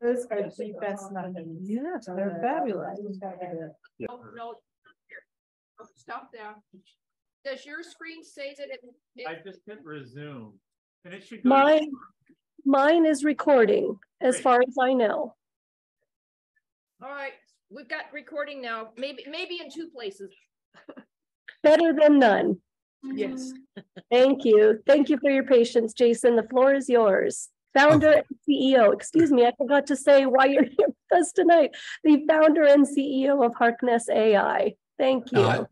Those are the best nuggets. Yes, they're fabulous. Yeah. Oh, no, here. Oh, stop there. Does your screen say that I just hit resume, and it should go. Mine is recording, as far as I know. All right, we've got recording now. Maybe in 2 places. Better than none. Yes. Thank you. Thank you for your patience, Jason. The floor is yours. Founder and CEO. Excuse me, I forgot to say why you're here with us tonight. The founder and CEO of Harkness AI. Thank you.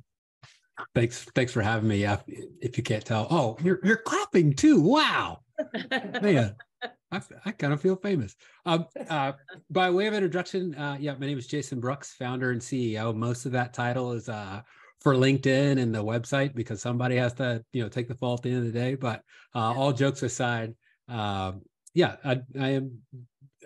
Thanks for having me. If you can't tell, oh, you're clapping too. Wow, man, I kind of feel famous. By way of introduction, yeah, my name is Jason Brooks, founder and CEO. Most of that title is for LinkedIn and the website because somebody has to take the fall at the end of the day. But all jokes aside, yeah,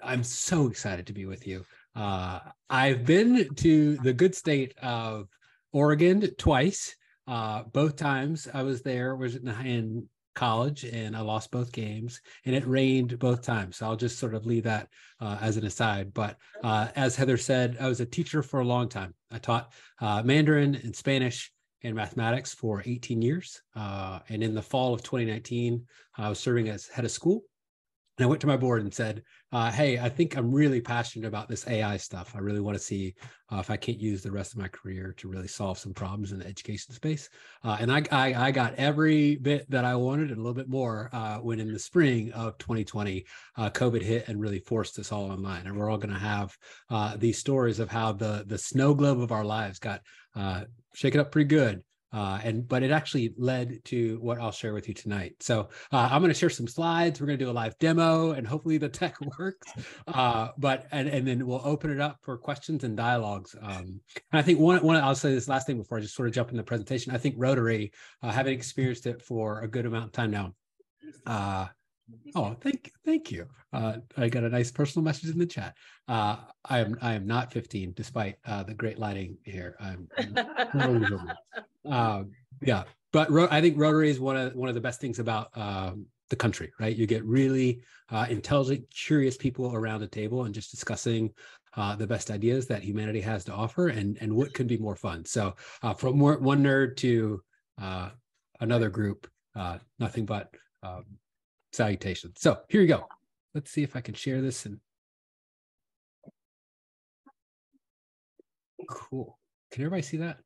I'm so excited to be with you. I've been to the good state of Oregon twice. Both times I was there was in college, and I lost both games, and it rained both times. So I'll just sort of leave that as an aside. But as Heather said, I was a teacher for a long time. I taught Mandarin and Spanish and mathematics for 18 years. And in the fall of 2019, I was serving as head of school. And I went to my board and said, hey, I think I'm really passionate about this AI stuff. I really want to see if I can't use the rest of my career to really solve some problems in the education space. And I got every bit that I wanted and a little bit more when in the spring of 2020, COVID hit and really forced us all online. And we're all going to have these stories of how the snow globe of our lives got shaken up pretty good. But it actually led to what I'll share with you tonight. So I'm going to share some slides. We're going to do a live demo, and hopefully the tech works. And then we'll open it up for questions and dialogues. And I think one I'll say this last thing before I just sort of jump in the presentation. I think Rotary, having experienced it for a good amount of time now. Oh, thank you. I got a nice personal message in the chat. I am not 15, despite the great lighting here. Yeah, but I think Rotary is one of the best things about the country, right? You get really intelligent, curious people around a table and just discussing the best ideas that humanity has to offer, and what could be more fun. So from one nerd to another group, nothing but salutations. So here you go. Let's see if I can share this. And cool. Can everybody see that?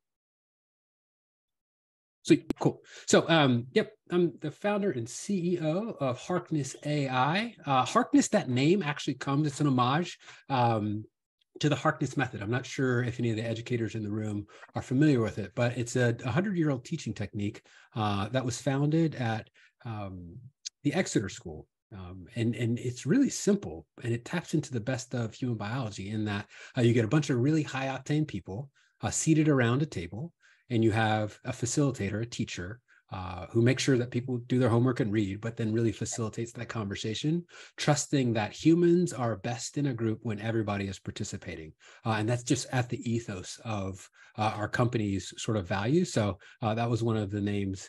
Sweet, cool. So, yep, I'm the founder and CEO of Harkness AI. Harkness, that name actually comes, it's an homage to the Harkness method. I'm not sure if any of the educators in the room are familiar with it, but it's a 100-year-old teaching technique that was founded at the Exeter School. And it's really simple, and it taps into the best of human biology in that you get a bunch of really high octane people seated around a table, and you have a facilitator, a teacher, who makes sure that people do their homework and read, but then really facilitates that conversation, trusting that humans are best in a group when everybody is participating. And that's just at the ethos of our company's sort of value. So that was one of the names,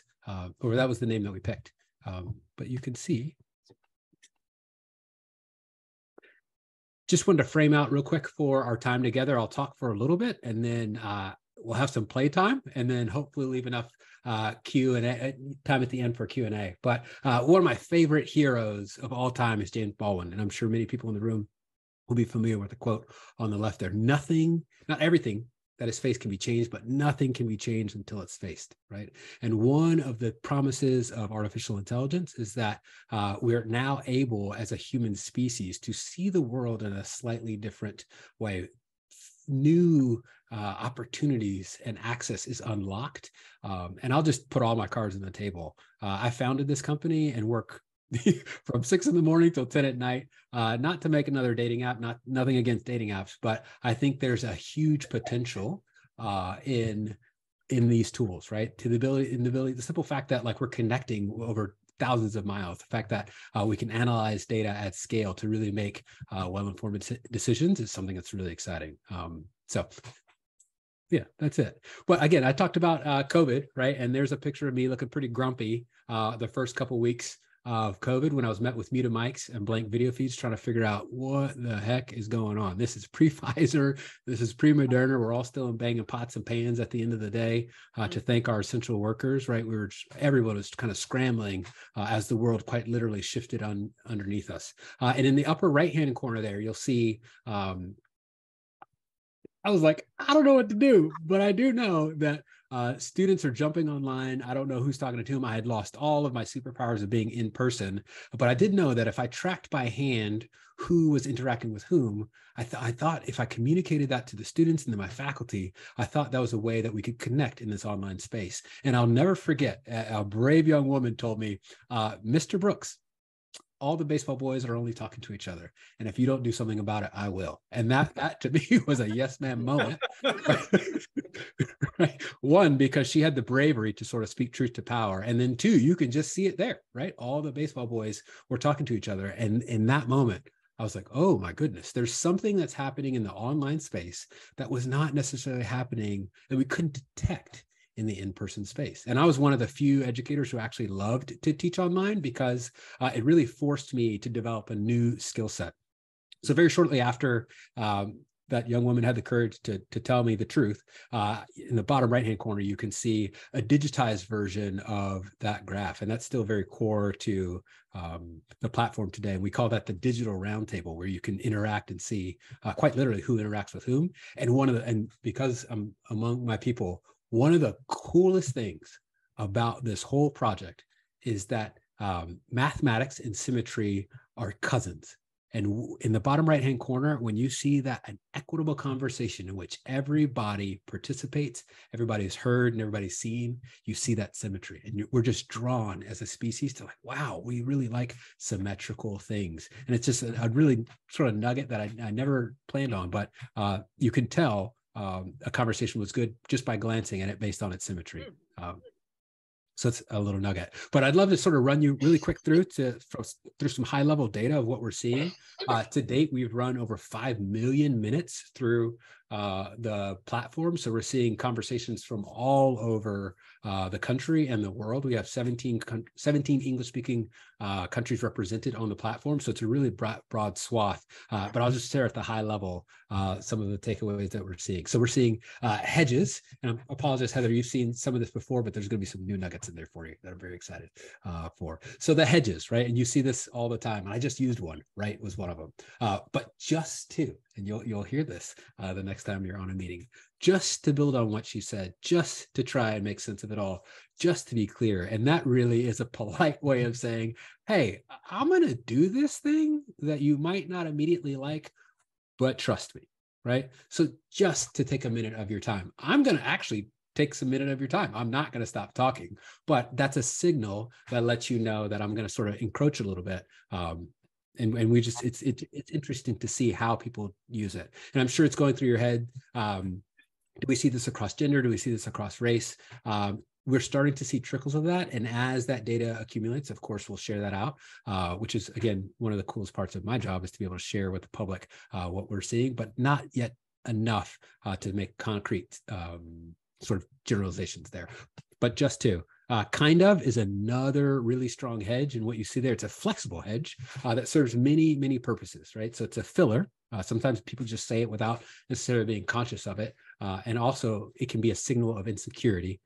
or that was the name that we picked. But you can see, just wanted to frame out real quick for our time together. I'll talk for a little bit, and then we'll have some play time, and then hopefully leave enough Q&A time at the end for Q&A. But one of my favorite heroes of all time is James Baldwin, and I'm sure many people in the room will be familiar with the quote on the left there. Nothing, not everything that is faced can be changed, but nothing can be changed until it's faced, right? And one of the promises of artificial intelligence is that we're now able as a human species to see the world in a slightly different way. New opportunities and access is unlocked. And I'll just put all my cards on the table. I founded this company and work from 6 a.m. till 10 p.m, not to make another dating app, nothing against dating apps, but I think there's a huge potential in these tools, right? The simple fact that like we're connecting over thousands of miles, the fact that we can analyze data at scale to really make well-informed decisions is something that's really exciting. So yeah, that's it. But again, I talked about COVID, right? And there's a picture of me looking pretty grumpy the first couple of weeks of COVID when I was met with muted mics and blank video feeds, trying to figure out what the heck is going on. This is pre-Pfizer, this is pre-Moderna. We're all still in banging pots and pans at the end of the day to thank our essential workers, right? Everyone was kind of scrambling as the world quite literally shifted underneath us. And in the upper right-hand corner there, you'll see, I was like, I don't know what to do, but I do know that students are jumping online. I don't know who's talking to whom. I had lost all of my superpowers of being in person, but I did know that if I tracked by hand who was interacting with whom, I thought if I communicated that to the students and to my faculty, I thought that was a way that we could connect in this online space. And I'll never forget, a brave young woman told me, Mr. Brooks, all the baseball boys are only talking to each other. And if you don't do something about it, I will. And that to me was a yes, ma'am moment. Right? One, because she had the bravery to sort of speak truth to power. And then two, you can just see it there, right? All the baseball boys were talking to each other. And in that moment, I was like, oh my goodness, there's something that's happening in the online space that was not necessarily happening, that we couldn't detect in the in-person space. And I was one of the few educators who actually loved to teach online because it really forced me to develop a new skill set. So very shortly after that young woman had the courage to tell me the truth, in the bottom right-hand corner, you can see a digitized version of that graph. And that's still very core to the platform today. And we call that the digital roundtable, where you can interact and see quite literally who interacts with whom. And because I'm among my people, one of the coolest things about this whole project is that mathematics and symmetry are cousins. And in the bottom right-hand corner, when you see that an equitable conversation in which everybody participates, everybody's heard and everybody's seen, you see that symmetry. And we're just drawn as a species to like, wow, we really like symmetrical things. And it's just a really sort of nugget that I never planned on, but you can tell a conversation was good just by glancing at it based on its symmetry. So it's a little nugget, but I'd love to sort of run you really quick through some high level data of what we're seeing. To date, we've run over 5 million minutes through the platform. So we're seeing conversations from all over the country and the world. We have 17 English speaking countries represented on the platform. So it's a really broad swath, but I'll just share at the high level some of the takeaways that we're seeing. So we're seeing hedges, and I apologize, Heather, you've seen some of this before, but there's going to be some new nuggets in there for you that I'm very excited for. So the hedges, right? And you see this all the time. And I just used one, right? Was one of them. But just two, and you'll hear this the next time you're on a meeting, just to build on what she said, just to try and make sense of it all, just to be clear. And that really is a polite way of saying, hey, I'm going to do this thing that you might not immediately like, but trust me, right? So just to take a minute of your time, I'm going to actually take some minute of your time. I'm not going to stop talking, but that's a signal that lets you know that I'm going to sort of encroach a little bit. And we just, it's interesting to see how people use it. And I'm sure it's going through your head. Do we see this across gender? Do we see this across race? We're starting to see trickles of that. And as that data accumulates, of course, we'll share that out, which is, again, one of the coolest parts of my job is to be able to share with the public what we're seeing, but not yet enough to make concrete sort of generalizations there. But just to, kind of is another really strong hedge. And what you see there, it's a flexible hedge that serves many, many purposes, right? So it's a filler. Sometimes people just say it without necessarily being conscious of it. And also it can be a signal of insecurity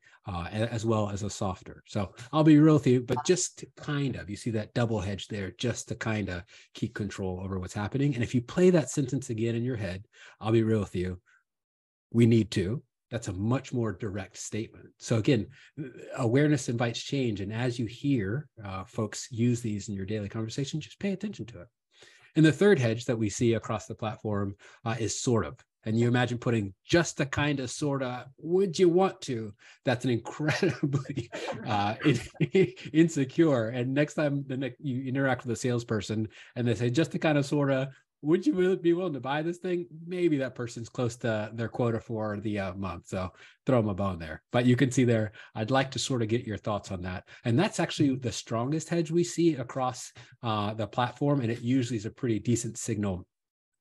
as well as a softer. So I'll be real with you, but just to kind of, you see that double hedge there, just to kind of keep control over what's happening. And if you play that sentence again in your head, I'll be real with you, we need to. That's a much more direct statement. So again, awareness invites change. And as you hear folks use these in your daily conversation, just pay attention to it. And the third hedge that we see across the platform is sort of. And you imagine putting just a kind of, sort of, would you want to? That's an incredibly insecure. And next time you interact with a salesperson and they say just a kind of, sort of, would you be willing to buy this thing? Maybe that person's close to their quota for the month. So throw them a bone there. But you can see there, I'd like to sort of get your thoughts on that. And that's actually the strongest hedge we see across the platform. And it usually is a pretty decent signal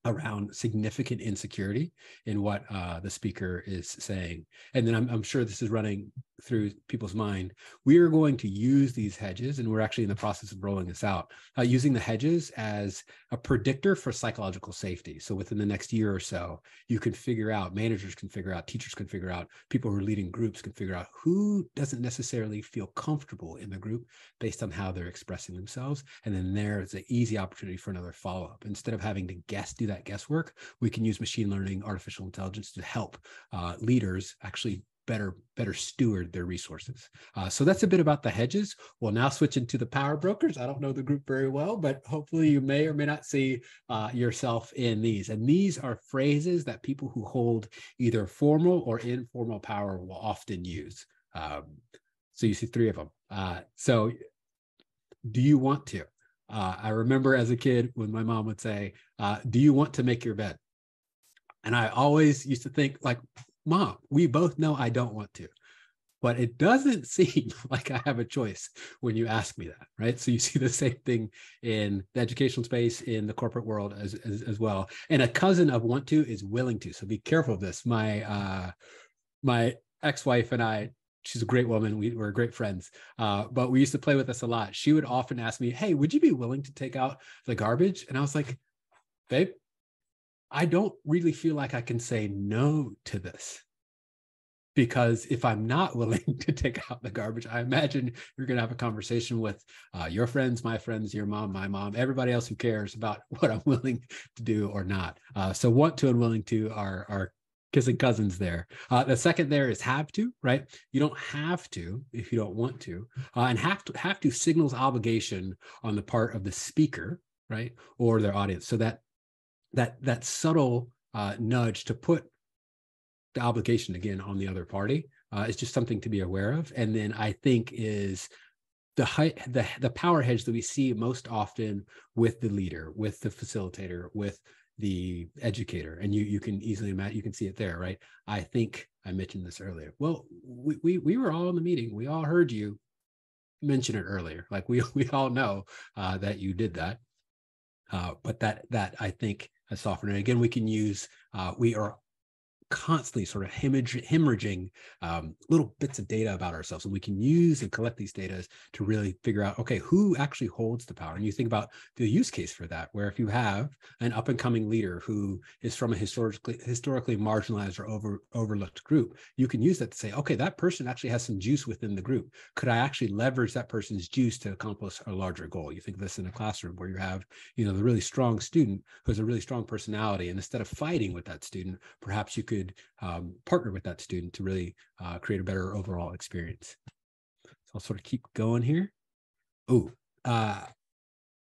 around significant insecurity in what the speaker is saying. And then I'm sure this is running through people's mind, we are going to use these hedges, and we're actually in the process of rolling this out, using the hedges as a predictor for psychological safety. So within the next year or so, you can figure out, managers can figure out, teachers can figure out, people who are leading groups can figure out who doesn't necessarily feel comfortable in the group based on how they're expressing themselves. And then there's an easy opportunity for another follow-up. Instead of having to do that guesswork, we can use machine learning, artificial intelligence to help leaders actually better steward their resources. So that's a bit about the hedges. We'll now switch into the power brokers. I don't know the group very well, but hopefully you may or may not see yourself in these. And these are phrases that people who hold either formal or informal power will often use. So you see 3 of them. So do you want to? I remember as a kid when my mom would say, do you want to make your bed? And I always used to think like, Mom, we both know I don't want to, but it doesn't seem like I have a choice when you ask me that, right? So you see the same thing in the educational space, in the corporate world as well. And a cousin of want to is willing to. So be careful of this. My ex-wife and I, she's a great woman. We're great friends, but we used to play with this a lot. She would often ask me, hey, would you be willing to take out the garbage? And I was like, babe, I don't really feel like I can say no to this, because if I'm not willing to take out the garbage, I imagine you're going to have a conversation with your friends, my friends, your mom, my mom, everybody else who cares about what I'm willing to do or not. So want to and willing to are kissing cousins there. The second there is have to, right? You don't have to if you don't want to. And have to signals obligation on the part of the speaker, right? Or their audience. So that subtle nudge to put the obligation again on the other party is just something to be aware of. And then I think is the power hedge that we see most often with the leader, with the facilitator, with the educator. And you can easily imagine, you can see it there, right? I think I mentioned this earlier. Well, we were all in the meeting. We all heard you mention it earlier. Like we all know that you did that. But that I think has softened. And again, we can use, we are constantly sort of hemorrhaging little bits of data about ourselves, and we can use and collect these data to really figure out, okay, who actually holds the power. And you think about the use case for that, where if you have an up and coming leader who is from a historically marginalized or overlooked group, you can use that to say, okay, that person actually has some juice within the group. Could I actually leverage that person's juice to accomplish a larger goal? You think of this in a classroom where you have, the really strong student who has a really strong personality, and instead of fighting with that student, perhaps you could partner with that student to really create a better overall experience. So I'll sort of keep going here.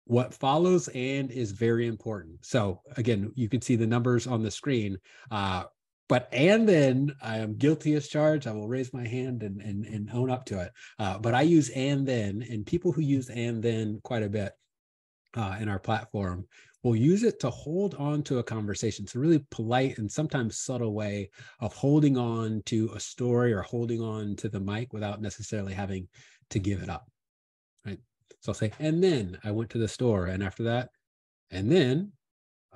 What follows and is very important. So again, you can see the numbers on the screen, but and then I am guilty as charged. I will raise my hand and own up to it. But I use and then, and people who use and then quite a bit in our platform will use it to hold on to a conversation. It's a really polite and sometimes subtle way of holding on to a story or holding on to the mic without necessarily having to give it up, right? So I'll say, and then I went to the store, and after that, and then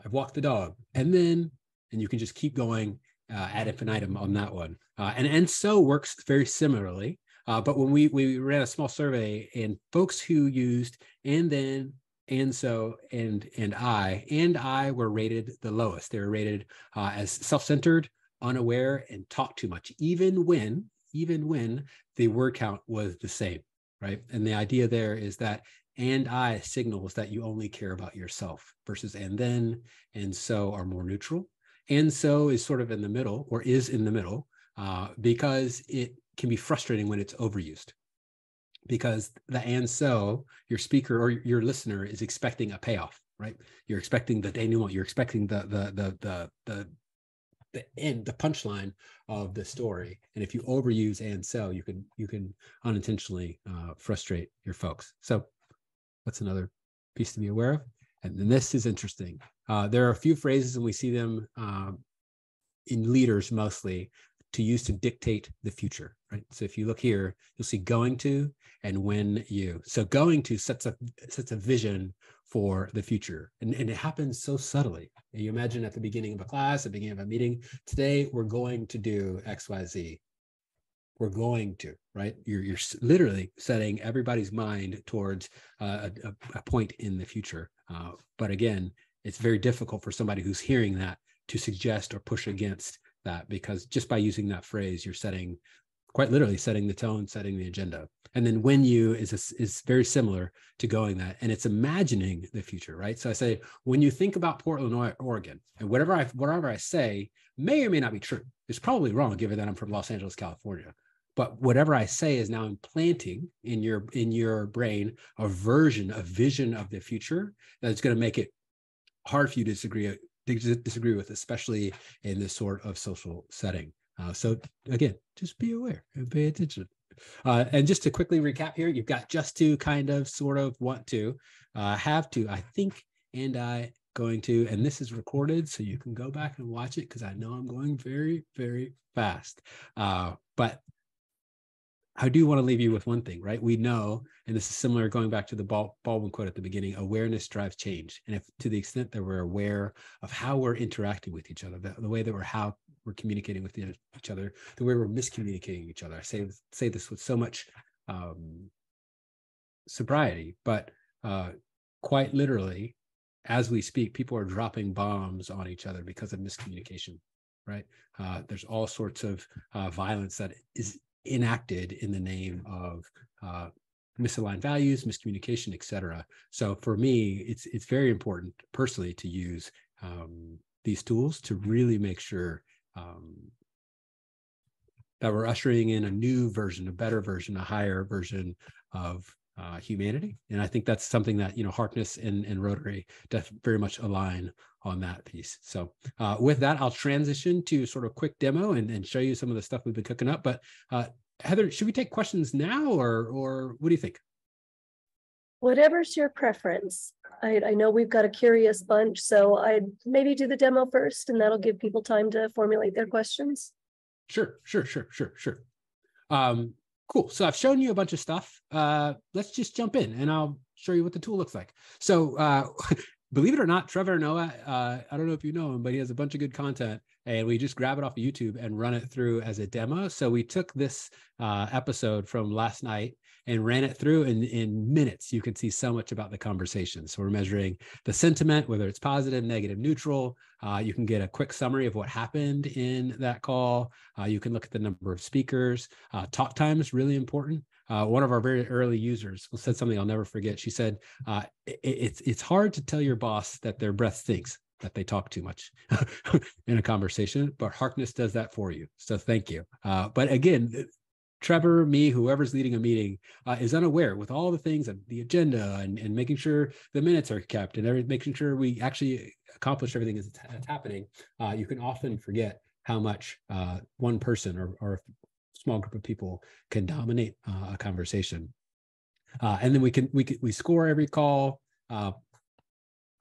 I walked the dog, and then, and you can just keep going ad infinitum on that one. And so works very similarly. But when we ran a small survey, and folks who used and then, and so, and I were rated the lowest. They were rated as self-centered, unaware, and talk too much, even when the word count was the same, right? And the idea there is that and I signals that you only care about yourself, versus and then, and so are more neutral. And so is sort of in the middle, or is in the middle, because it can be frustrating when it's overused. Because the and so, your speaker or your listener is expecting a payoff, right? You're expecting the denouement, you're expecting the end, the punchline of the story. And if you overuse and so, you can unintentionally frustrate your folks. So what's another piece to be aware of? And then this is interesting. There are a few phrases, and we see them in leaders mostly, to use to dictate the future, right? So if you look here, you'll see going to and when you. So going to sets a vision for the future. And it happens so subtly. You imagine at the beginning of a class, at the beginning of a meeting, today we're going to do X, Y, Z. we're going to, right? You're literally setting everybody's mind towards a point in the future. But again, it's very difficult for somebody who's hearing that to suggest or push against that, because just by using that phrase, you're setting, quite literally setting the tone, setting the agenda. And then when you is very similar to going that, and it's imagining the future, right? So I say, when you think about Portland, Oregon, and whatever I say may or may not be true. It's probably wrong, given that I'm from Los Angeles, California. But whatever I say is now implanting in your brain a vision of the future that's going to make it hard for you to disagree with, especially in this sort of social setting. So again, just be aware and pay attention. And just to quickly recap here, you've got just to, kind of, sort of, want to, have to, I think, and I, going to, and this is recorded, so you can go back and watch it, because I know I'm going very, very fast. But I do want to leave you with one thing, right? We know, and this is similar, going back to the Baldwin quote at the beginning, awareness drives change. And if, to the extent that we're aware of how we're interacting with each other, the way that we're communicating with each other, the way we're miscommunicating each other. I say this with so much sobriety, but quite literally, as we speak, people are dropping bombs on each other because of miscommunication, right? There's all sorts of violence that is enacted in the name of misaligned values, miscommunication, etc. So for me, it's very important personally to use these tools to really make sure that we're ushering in a new version, a better version, a higher version of humanity. And I think that's something that, Harkness and Rotary very much align on that piece. So with that, I'll transition to sort of quick demo and show you some of the stuff we've been cooking up. But Heather, should we take questions now, or what do you think? Whatever's your preference. I know we've got a curious bunch, so I'd maybe do the demo first, and that'll give people time to formulate their questions. Sure. Cool. So I've shown you a bunch of stuff. Let's just jump in, and I'll show you what the tool looks like. So believe it or not, Trevor Noah, I don't know if you know him, but he has a bunch of good content, and we just grab it off of YouTube and run it through as a demo. So we took this episode from last night and ran it through in minutes. You can see so much about the conversation. So we're measuring the sentiment, whether it's positive, negative, neutral. You can get a quick summary of what happened in that call. You can look at the number of speakers. Talk time is really important. One of our very early users said something I'll never forget. She said, it's hard to tell your boss that their breath stinks, that they talk too much in a conversation, but Harkness does that for you. So thank you. But again, Trevor, me, whoever's leading a meeting is unaware with all the things of the agenda and making sure the minutes are kept and making sure we actually accomplish everything that's happening. You can often forget how much one person or a small group of people can dominate a conversation. And then we score every call. I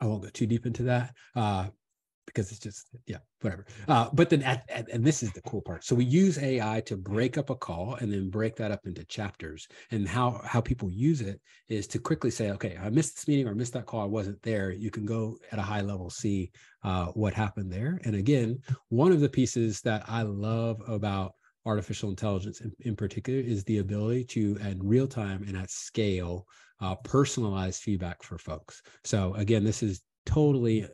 won't go too deep into that. Because it's just, whatever. But then, and this is the cool part. So we use AI to break up a call and then break that up into chapters. And how people use it is to quickly say, okay, I missed this meeting or missed that call, I wasn't there. You can go at a high level, see what happened there. And again, one of the pieces that I love about artificial intelligence in particular is the ability to, in real time and at scale, personalize feedback for folks. So again, this is totally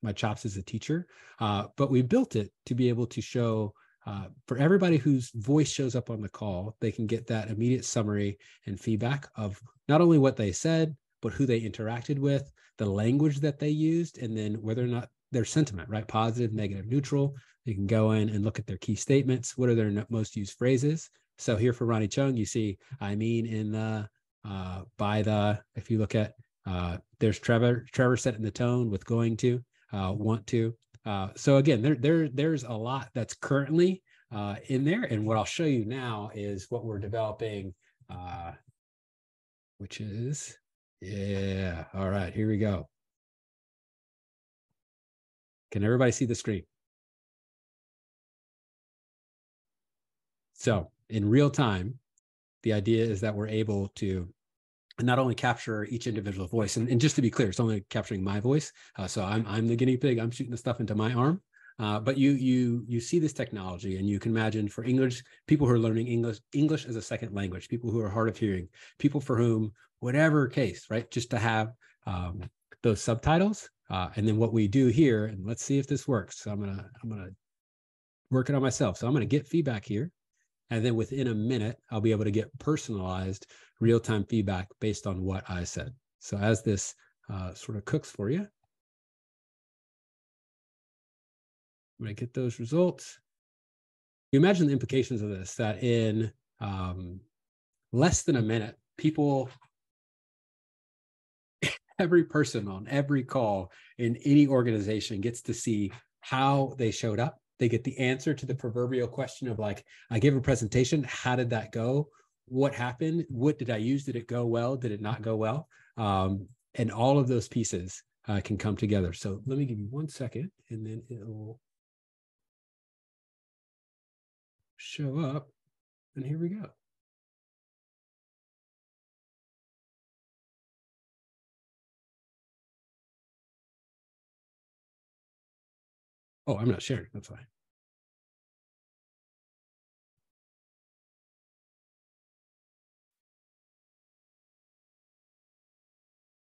my chops as a teacher, but we built it to be able to show for everybody whose voice shows up on the call, they can get that immediate summary and feedback of not only what they said, but who they interacted with, the language that they used, and then whether or not their sentiment, right? Positive, negative, neutral. You can go in and look at their key statements. What are their most used phrases? So here for Ronnie Chung, you see, I mean, in the, by the, if you look at, there's Trevor setting the tone with going to, want to. So again, there's a lot that's currently in there. And what I'll show you now is what we're developing, which is, all right, here we go. Can everybody see the screen? So in real time, the idea is that we're able to not only capture each individual voice, and just to be clear, it's only capturing my voice. So I'm the guinea pig. I'm shooting the stuff into my arm. But you see this technology, and you can imagine for English, people who are learning English as a second language, people who are hard of hearing, people for whom, whatever case, right, just to have those subtitles. And then what we do here, and let's see if this works. So I'm gonna work it on myself. So I'm gonna get feedback here. And then within a minute, I'll be able to get personalized real-time feedback based on what I said. So as this sort of cooks for you, I'm going to get those results. You imagine the implications of this, that in less than a minute, people, every person on every call in any organization gets to see how they showed up. They get the answer to the proverbial question of like, I gave a presentation. How did that go? What happened? What did I use? Did it go well? Did it not go well? And all of those pieces can come together. So let me give you 1 second, and then it will show up. And here we go. Oh, I'm not sharing. That's fine.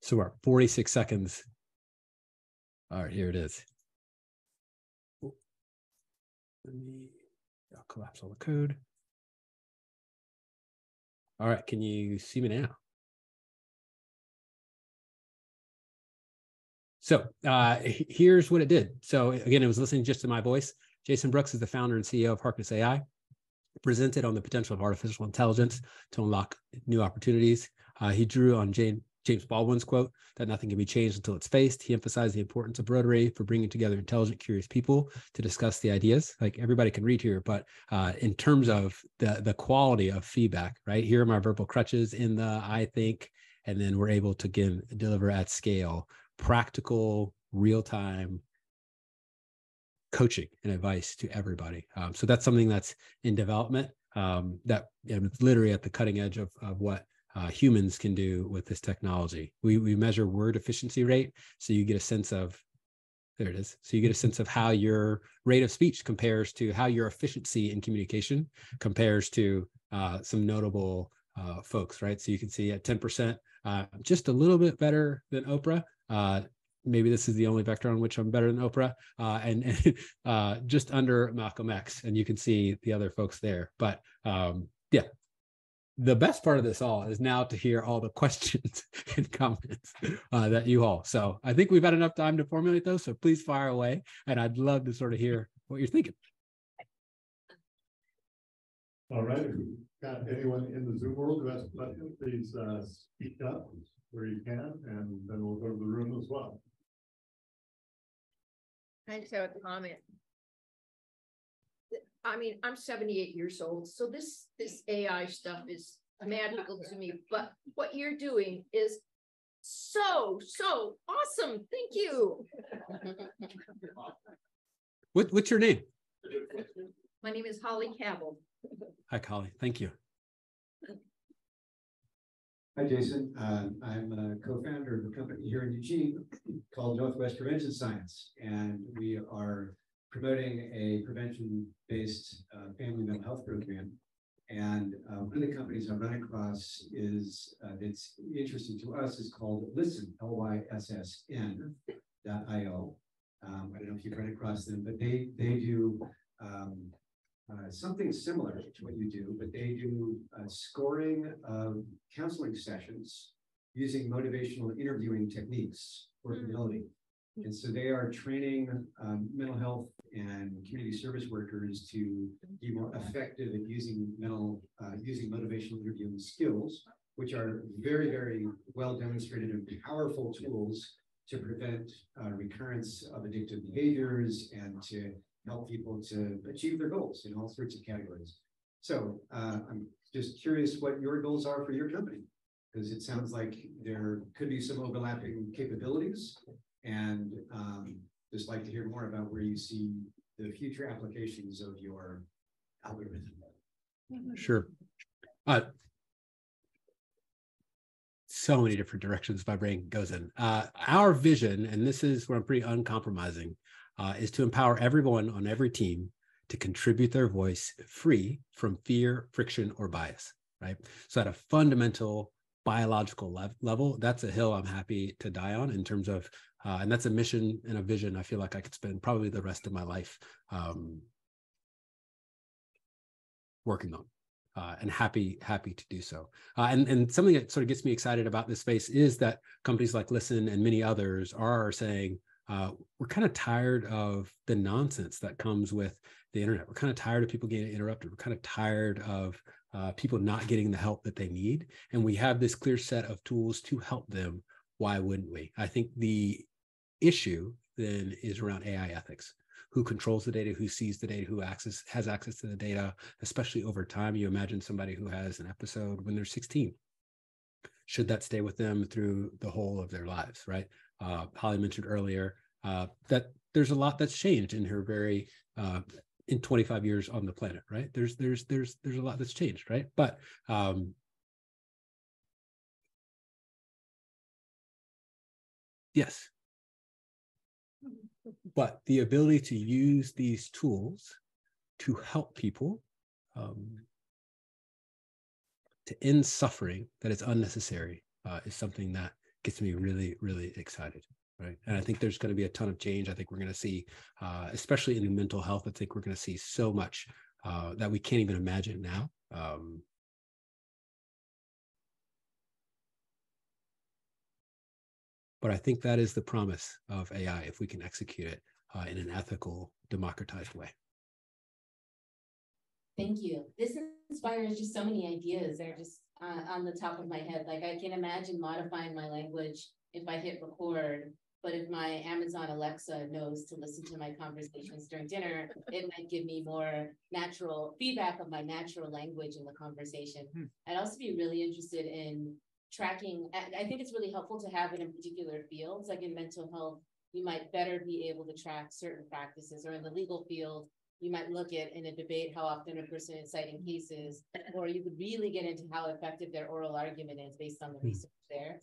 So we're at 46 seconds. All right, here it is. I'll collapse all the code. All right, can you see me now? So here's what it did. So again, it was listening just to my voice. Jason Brooks is the founder and CEO of Harkness AI. Presented on the potential of artificial intelligence to unlock new opportunities. He drew on James Baldwin's quote that nothing can be changed until it's faced. He emphasized the importance of Rotary for bringing together intelligent, curious people to discuss the ideas. Like everybody can read here, but in terms of the quality of feedback, right? Here are my verbal crutches in the I think, and then we're able to deliver at scale, practical, real-time coaching and advice to everybody. So that's something that's in development that it's literally at the cutting edge of what humans can do with this technology. We measure word efficiency rate. So you get a sense of, there it is. So you get a sense of how your rate of speech compares to how your efficiency in communication compares to some notable folks, right? So you can see at 10%, just a little bit better than Oprah. Maybe this is the only vector on which I'm better than Oprah, and just under Malcolm X. And you can see the other folks there. But yeah, the best part of this all is now to hear all the questions and comments that you all. So I think we've had enough time to formulate those. So please fire away. And I'd love to sort of hear what you're thinking. All right. If you've got anyone in the Zoom world who has a question, please speak up where you can, and then we'll go to the room as well. I just have a comment. I mean, I'm 78 years old, so this AI stuff is magical to me, but what you're doing is so awesome. Thank you. What's your name? My name is Holly Cabell. Hi, Holly. Thank you. Hi, Jason. I'm a co-founder of a company here in Eugene called Northwest Prevention Science, and we are promoting a prevention-based family mental health program. And one of the companies I've run across is that's interesting to us is called Listen, LYSSN.io. I don't know if you've run across them, but they do something similar to what you do, but they do scoring of counseling sessions using motivational interviewing techniques for humility. And so they are training mental health and community service workers to be more effective at using motivational interviewing skills, which are very, very well demonstrated and powerful tools to prevent recurrence of addictive behaviors and to help people to achieve their goals in all sorts of categories. So I'm just curious what your goals are for your company, because it sounds like there could be some overlapping capabilities, and just like to hear more about where you see the future applications of your algorithm. Sure. So many different directions my brain goes in. Our vision, and this is where I'm pretty uncompromising, is to empower everyone on every team to contribute their voice free from fear, friction, or bias, right? So at a fundamental biological level, that's a hill I'm happy to die on in terms of, and that's a mission and a vision I feel like I could spend probably the rest of my life working on. And happy to do so. And something that sort of gets me excited about this space is that companies like Listen and many others are saying, we're kind of tired of the nonsense that comes with the internet. We're kind of tired of people getting interrupted. We're kind of tired of people not getting the help that they need. And we have this clear set of tools to help them. Why wouldn't we? I think the issue then is around AI ethics. Who controls the data, who sees the data, who has access to the data, especially over time. You imagine somebody who has an episode when they're 16. Should that stay with them through the whole of their lives, right? Holly mentioned earlier that there's a lot that's changed in her in 25 years on the planet, right? There's a lot that's changed, right? But yes. But the ability to use these tools to help people to end suffering that is unnecessary is something that gets me really, really excited, right? And I think there's going to be a ton of change. I think we're going to see, especially in mental health, I think we're going to see so much that we can't even imagine now. But I think that is the promise of AI if we can execute it in an ethical, democratized way. Thank you. This inspires just so many ideas that are just on the top of my head. Like I can imagine modifying my language if I hit record, but if my Amazon Alexa knows to listen to my conversations during dinner, it might give me more natural feedback of my natural language in the conversation. I'd also be really interested in tracking. I think it's really helpful to have it in particular fields, like in mental health, you might better be able to track certain practices, or in the legal field, you might look at in a debate how often a person is citing cases, or you could really get into how effective their oral argument is based on the research there.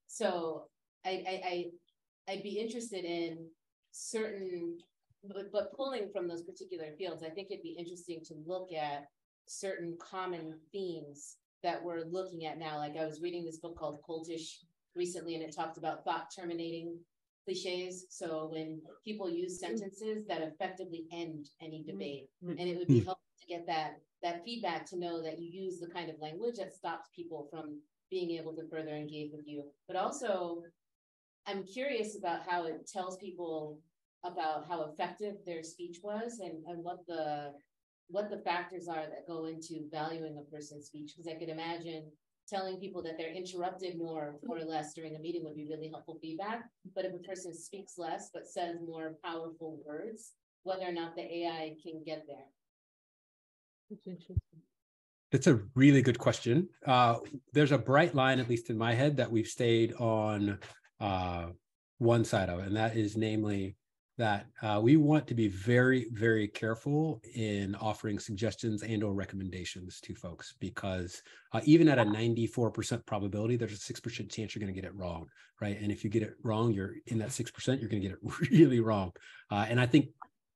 So I'd be interested in certain, but pulling from those particular fields, I think it'd be interesting to look at certain common themes that we're looking at now. Like I was reading this book called Cultish recently, and it talked about thought terminating cliches. So when people use sentences that effectively end any debate, and it would be helpful to get that feedback to know that you use the kind of language that stops people from being able to further engage with you. But also, I'm curious about how it tells people about how effective their speech was, and what the factors are that go into valuing a person's speech. Because I could imagine telling people that they're interrupted more or less during a meeting would be really helpful feedback. But if a person speaks less but says more powerful words, whether or not the AI can get there. That's a really good question. There's a bright line, at least in my head, that we've stayed on one side of it, and that is namely that we want to be very, very careful in offering suggestions and or recommendations to folks, because even at a 94% probability, there's a 6% chance you're going to get it wrong, right? And if you get it wrong, you're in that 6%, you're going to get it really wrong. And I think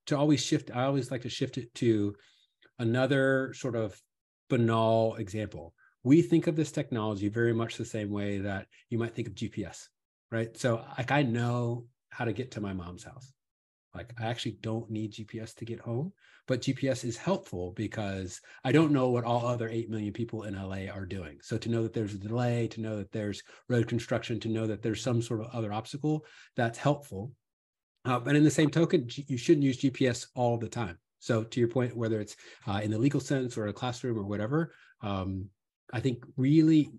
to always shift, I always like to shift it to another sort of banal example. We think of this technology very much the same way that you might think of GPS, right? So like I know how to get to my mom's house. Like I actually don't need GPS to get home, but GPS is helpful because I don't know what all other 8 million people in LA are doing. So to know that there's a delay, to know that there's road construction, to know that there's some sort of other obstacle, that's helpful. But in the same token, you shouldn't use GPS all the time. So to your point, whether it's in the legal sense or a classroom or whatever, I think really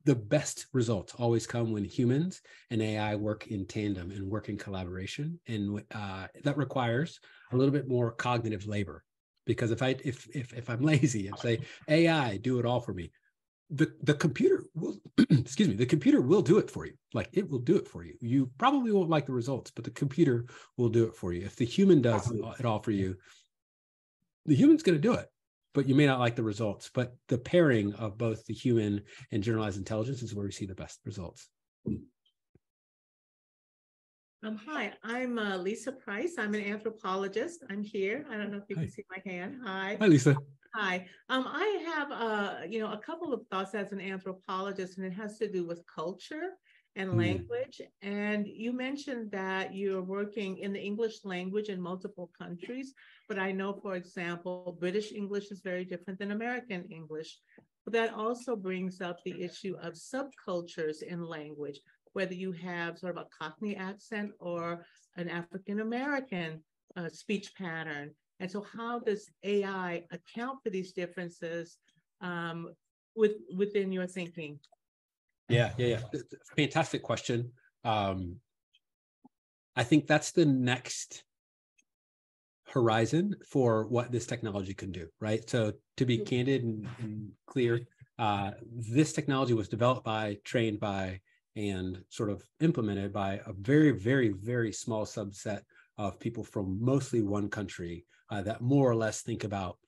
the best results always come when humans and AI work in tandem and work in collaboration. And that requires a little bit more cognitive labor. Because if I'm lazy and say, AI, do it all for me, the computer will, excuse me, the computer will do it for you. Like it will do it for you. You probably won't like the results, but the computer will do it for you. If the human does it all for you, the human's going to do it, but you may not like the results. But the pairing of both the human and generalized intelligence is where we see the best results. Hi, I'm Lisa Price. I'm an anthropologist. I'm here. I don't know if you Hi. can see my hand. Hi. Hi, Lisa. Hi. I have a couple of thoughts as an anthropologist, and it has to do with culture and language. And you mentioned that you're working in the English language in multiple countries, but I know, for example, British English is very different than American English. But that also brings up the issue of subcultures in language, whether you have sort of a Cockney accent or an African American speech pattern. And so how does AI account for these differences within your thinking? Yeah. Fantastic question. I think that's the next horizon for what this technology can do, right? So to be candid and clear, this technology was developed by, trained by, and sort of implemented by a very, very, very small subset of people from mostly one country that more or less think about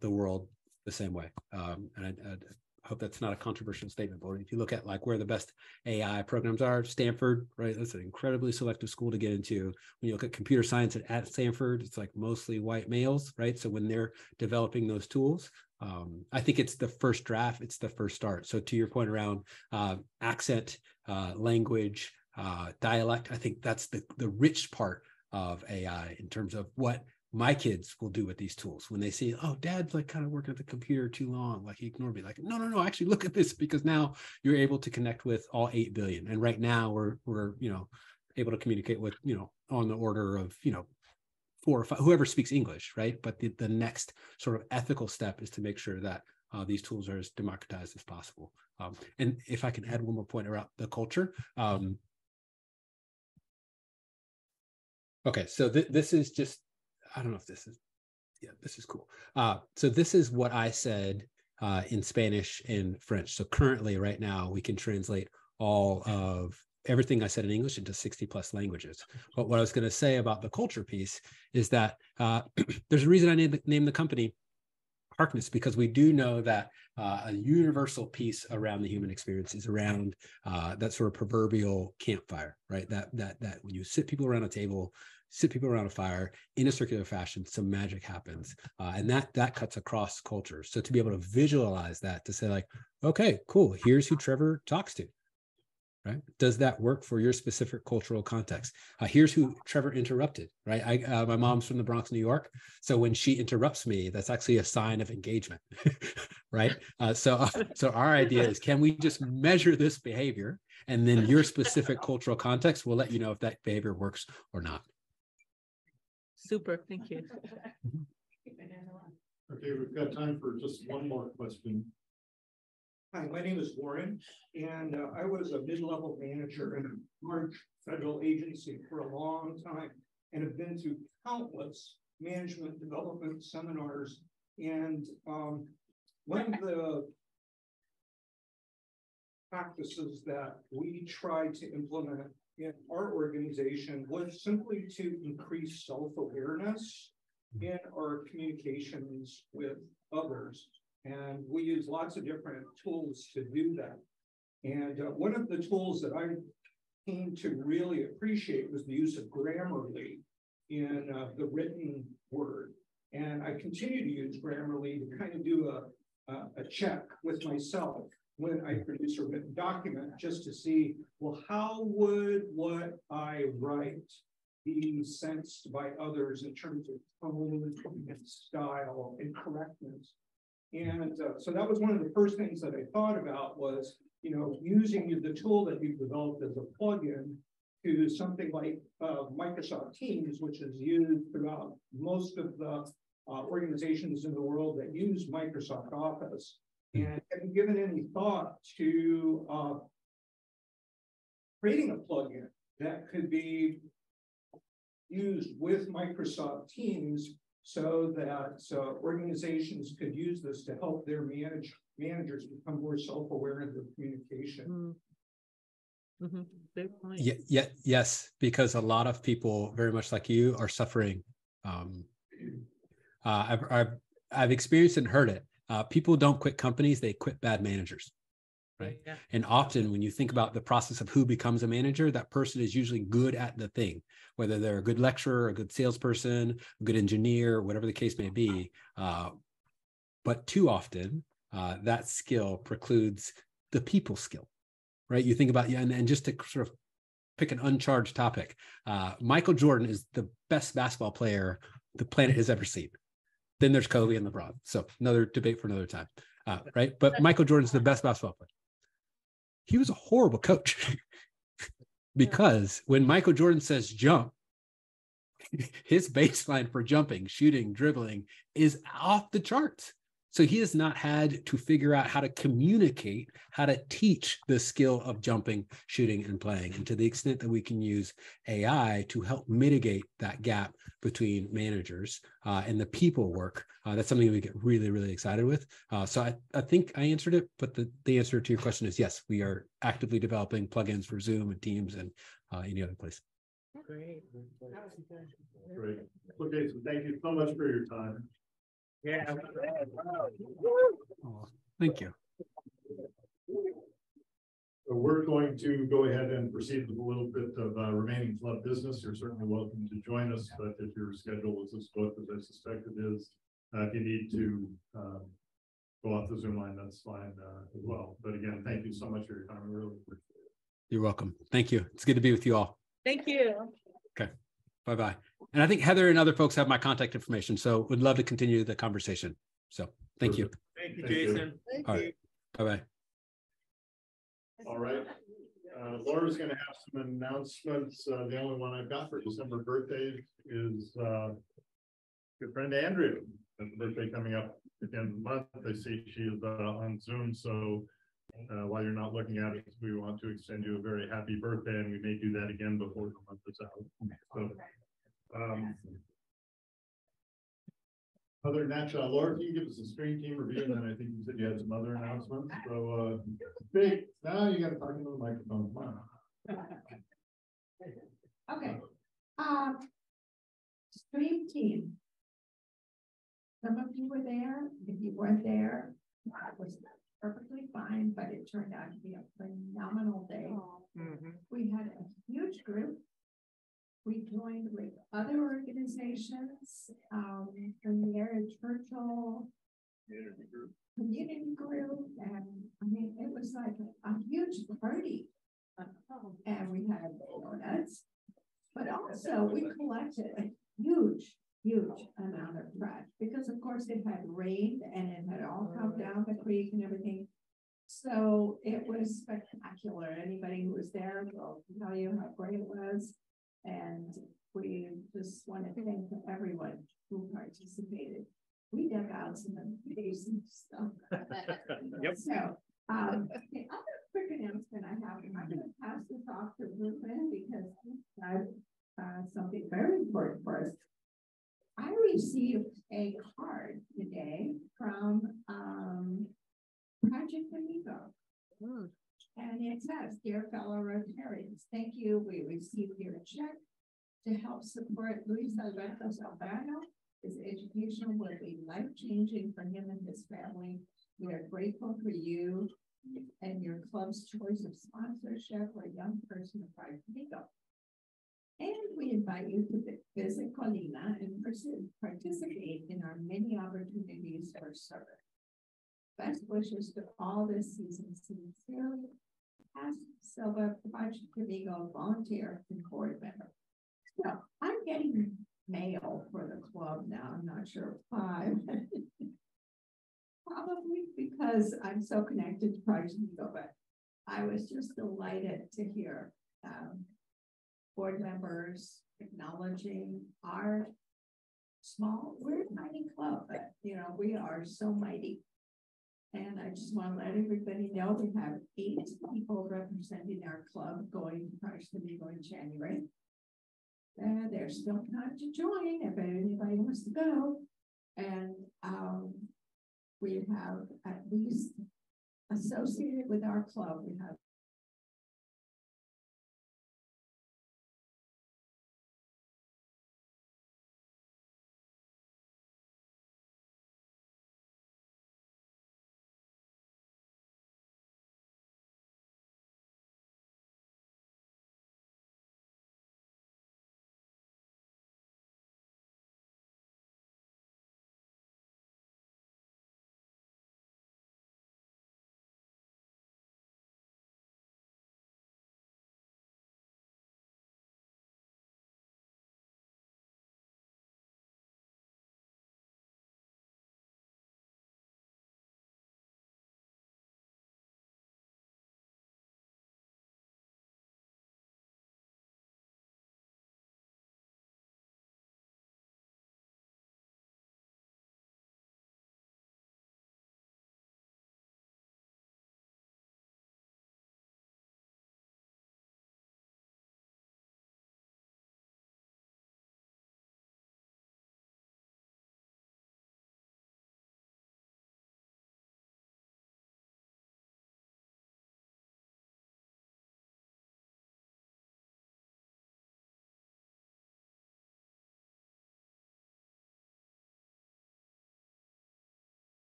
the world the same way. And I hope that's not a controversial statement, but if you look at like where the best AI programs are, Stanford, right? That's an incredibly selective school to get into. When you look at computer science at Stanford, it's like mostly white males, right? So when they're developing those tools, I think it's the first draft, it's the first start. So to your point around accent, language, dialect, I think that's the rich part of AI in terms of what my kids will do with these tools when they see, oh, dad's like kind of working at the computer too long, like he ignored me. Like, no, actually look at this, because now you're able to connect with all 8 billion. And right now we're able to communicate with, on the order of, 4 or 5, whoever speaks English, right? But the next sort of ethical step is to make sure that these tools are as democratized as possible. And if I can add one more point around the culture. Okay, so this is just, I don't know if this is, yeah, this is cool. So this is what I said in Spanish and French. So currently right now we can translate all of everything I said in English into 60 plus languages. But what I was going to say about the culture piece is that there's a reason I named the company Harkness, because we do know that a universal piece around the human experience is around that sort of proverbial campfire, right? That when you sit people around a table, sit people around a fire in a circular fashion, some magic happens. And that cuts across cultures. So to be able to visualize that, to say like, okay, cool, here's who Trevor talks to. Right? Does that work for your specific cultural context? Here's who Trevor interrupted, right? My mom's from the Bronx, New York. So when she interrupts me, that's actually a sign of engagement, right? So our idea is, can we just measure this behavior, and then your specific cultural context will let you know if that behavior works or not. Super, thank you. Okay, we've got time for just one more question. Hi, my name is Warren, and I was a mid-level manager in a large federal agency for a long time, and have been to countless management development seminars. And one of the practices that we tried to implement in our organization was simply to increase self-awareness in our communications with others. And we use lots of different tools to do that. And one of the tools that I came to really appreciate was the use of Grammarly in the written word. And I continue to use Grammarly to kind of do a check with myself when I produce a written document, just to see, well, how would what I write be sensed by others in terms of tone and style and correctness. And so that was one of the first things that I thought about was, using the tool that you've developed as a plugin to something like Microsoft Teams, which is used throughout most of the organizations in the world that use Microsoft Office. And have you given any thought to creating a plugin that could be used with Microsoft Teams, so that organizations could use this to help their managers become more self-aware in their communication? Yes, because a lot of people, very much like you, are suffering. I've experienced and heard it. People don't quit companies; they quit bad managers. right? Yeah. And often when you think about the process of who becomes a manager, that person is usually good at the thing, whether they're a good lecturer, a good salesperson, a good engineer, whatever the case may be. But too often that skill precludes the people skill, right? You think about, and just to sort of pick an uncharged topic, Michael Jordan is the best basketball player the planet has ever seen. Then there's Kobe and LeBron. So another debate for another time, right? But Michael Jordan's the best basketball player. He was a horrible coach because when Michael Jordan says jump, his baseline for jumping, shooting, dribbling is off the charts. So he has not had to figure out how to communicate, how to teach the skill of jumping, shooting, and playing. And to the extent that we can use AI to help mitigate that gap between managers and the people work, that's something we get really, really excited with. So I think I answered it, but the answer to your question is yes, we are actively developing plugins for Zoom and Teams and any other place. Great. Great. Okay, so thank you so much for your time. Yeah. Oh, thank you. So we're going to go ahead and proceed with a little bit of remaining club business. You're certainly welcome to join us, but if your schedule is as booked as I suspect it is, if you need to go off the Zoom line, that's fine as well. But again, thank you so much for your time. I really appreciate it. You're welcome. Thank you. It's good to be with you all. Thank you. Okay. Bye-bye. And I think Heather and other folks have my contact information, so would love to continue the conversation. So thank you. Thank you, Thank you. Jason. All right. Bye-bye. All right. Laura's going to have some announcements. The only one I've got for December birthdays is good friend Andrew. That's the birthday coming up at the end of the month. I see she is on Zoom, so while you're not looking at it, we want to extend you a very happy birthday, and we may do that again before the month is out. So, other than that, Laura, can you give us a stream team review? And then I think you said you had some other announcements. So big, now you got to talk into the microphone. Come on. Okay. Stream team. Some of you were there. If you weren't there, it was perfectly fine, but it turned out to be a phenomenal day. We had a huge group. We joined with other organizations, from the area, Churchill community group, and I mean, it was like a huge party. And we had donuts, but also we collected a huge amount of trash because, of course, it had rained and it had all come down the creek and everything. So it was spectacular. Anybody who was there will tell you how great it was. And we just want to thank everyone who participated. We dug out some amazing stuff. Yep. So the other quick announcement I have, I'm going to pass this off to Ruben because he's got something very important for us. I received a card today from Project Amigo. And it says, dear fellow Rotarians, thank you. We received your check to help support Luis Alberto Albano. His education will be life-changing for him and his family. We are grateful for you and your club's choice of sponsorship for a young person of Project Amigo. And we invite you to visit Colina and participate in our many opportunities for service. Best wishes to all this season. Sincerely, Past Silva, Project Amigo volunteer and board member. So I'm getting mail for the club now. I'm not sure why. Probably because I'm so connected to Project Amigo, but I was just delighted to hear board members acknowledging our we're a tiny club, but we are so mighty. And I just want to let everybody know we have 8 people representing our club going to Project Amigo in January. There's still time to join if anybody wants to go. And we have at least associated with our club, we have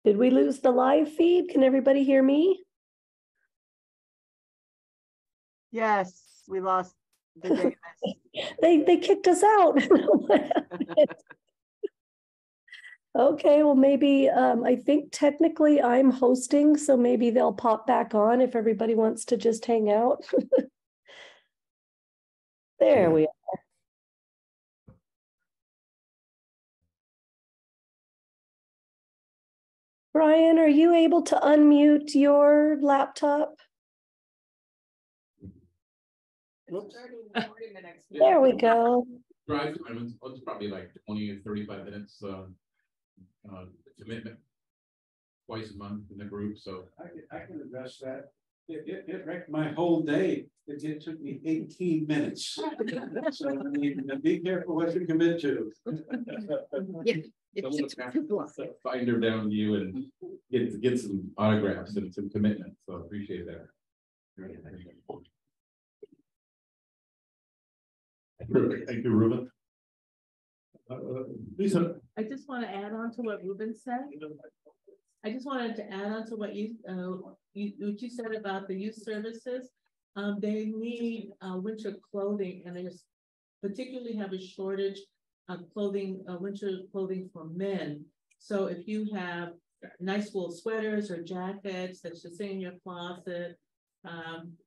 Did we lose the live feed? Can everybody hear me? Yes, we lost the Davis. They kicked us out. Okay, well, maybe I think technically I'm hosting, so maybe they'll pop back on if everybody wants to just hang out. There we are. Brian, are you able to unmute your laptop? There we go. Drive time, it's probably like 20 or 35 minutes, commitment. Twice a month in the group, so. I can address that. It wrecked my whole day. It took me 18 minutes. So I mean, be careful what you commit to. Find her down to you and get some autographs and some commitment, so I appreciate that. Thank you, Ruben. Lisa. I just want to add on to what Ruben said. I just wanted to add on to what you said about the youth services. They need winter clothing, and they particularly have a shortage of clothing, winter clothing for men. So if you have nice wool sweaters or jackets that's just in your closet,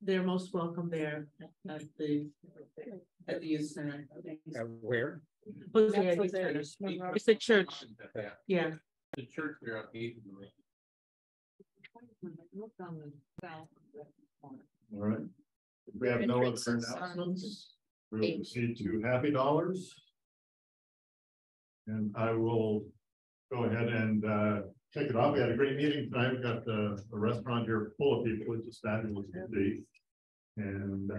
they're most welcome there at the youth center. Where? It's a church. Yeah. The church there on 8th. All right. If we have no other announcements, we will proceed to Happy Dollars. And I will go ahead and kick it off. We had a great meeting tonight. We've got a restaurant here full of people, which is fabulous to see. And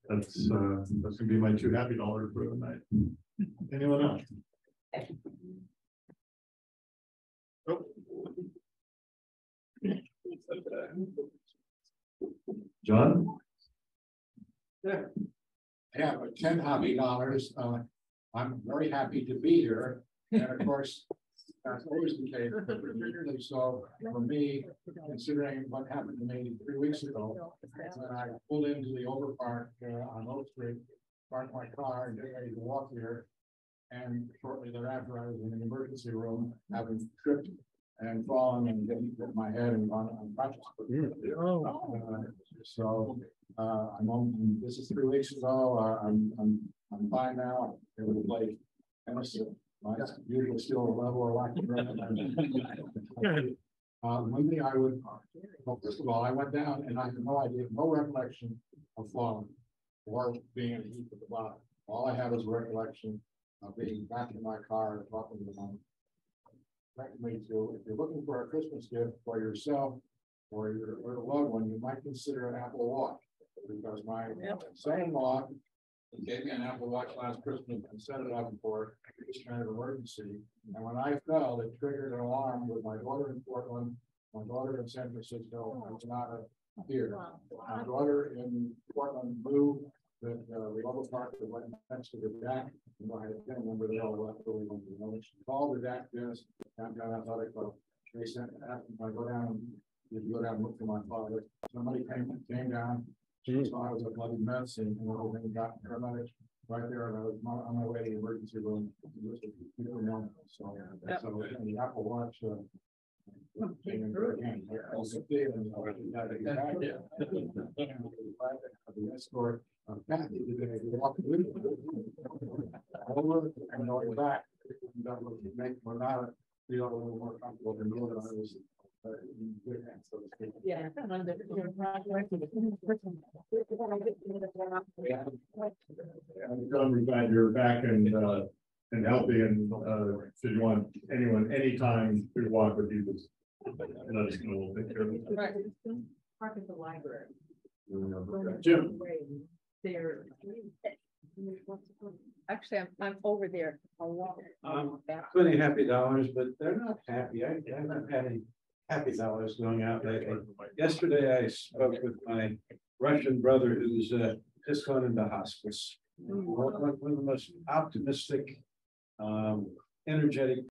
that's gonna be my 2 Happy Dollars for the night. Anyone else? Oh. John? Yeah. I have 10 Happy Dollars. I'm very happy to be here. And of course, that's always the case. So for me, considering what happened to me 3 weeks ago, when I pulled into the overpark on Oak Street, parked my car and get ready to walk here. And shortly thereafter, I was in an emergency room, having tripped and fallen and hit my head and gone unconscious. So I'm on. This is 3 weeks ago. I'm fine now. It was like my usual skill level or lack of one thing I would. Well, first of all, I went down and I had no idea, no recollection of falling or being in a heap at the bottom. All I have is recollection of being back in my car and talking to the mom. Secondly, too, if you're looking for a Christmas gift for yourself or your loved one, you might consider an Apple Watch, because my son-in-law gave me an Apple Watch last Christmas and set it up for this kind of emergency. And when I fell, it triggered an alarm with my daughter in Portland, my daughter in San Francisco, and not here. My daughter in Portland knew that the level park that went next to the deck. I can't remember the all left. She called the deck desk downtown athletic club. They sent asked if I go down and look for my father. Somebody came down. She saw I was a bloody mess and everything, got paramedics right there, and I was on my way to the emergency room. So the Apple Watch came in her hand. The escort Kathy today, walked over and going back. That would make Renata feel a little more comfortable than know that I was in good hands, so to speak. Yeah. I'm glad you're back and healthy, and should you want anyone anytime to walk with you, just let us know. We'll take care of it. Right. Park at the library. Jim. There. Actually, I'm over there. Plenty Happy Dollars, but they're not happy. I haven't had any Happy Dollars going out lately. Yesterday, I spoke with my Russian brother who's just gone into hospice. One of the most optimistic, energetic